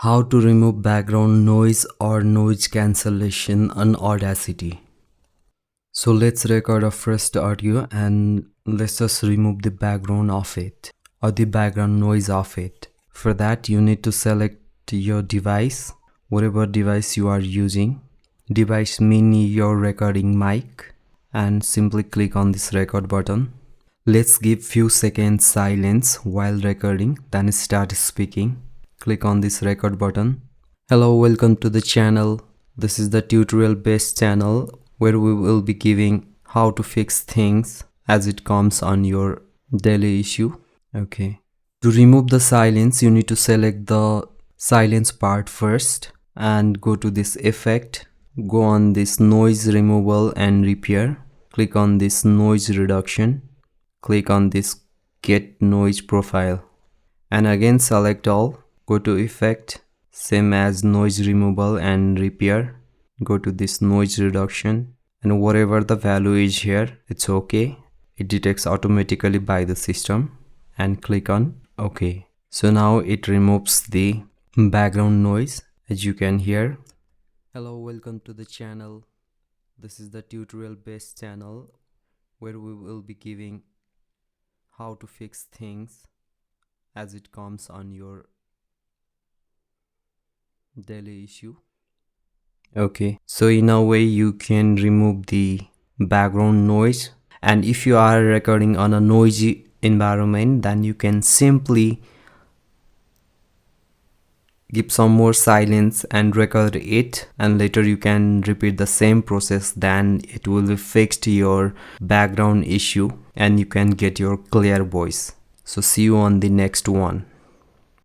How to remove background noise or noise cancellation on Audacity. So let's record our first audio and let's just remove the background of it or the background noise of it. For that you need to select your device, whatever device you are using. Device meaning your recording mic, and simply click on this record button. Let's give few seconds silence while recording, then start speaking. Click on this record button. Hello, welcome to the channel. This is the tutorial based channel where we will be giving how to fix things as it comes on your daily issue. Okay. To remove the silence, you need to select the silence part first and go to this effect. Go on this noise removal and repair. Click on this noise reduction. Click on this get noise profile and again select all. Go to effect, same as noise removal and repair. Go to this noise reduction and whatever the value is here, it's okay. It detects automatically by the system and click on OK. So now it removes the background noise as you can hear. Hello, welcome to the channel. This is the tutorial based channel where we will be giving how to fix things as it comes on your daily issue. Okay, so in a way you can remove the background noise, and if you are recording on a noisy environment, then you can simply give some more silence and record it, and later you can repeat the same process. Then it will be fixed your background issue and you can get your clear voice. So see you on the next one.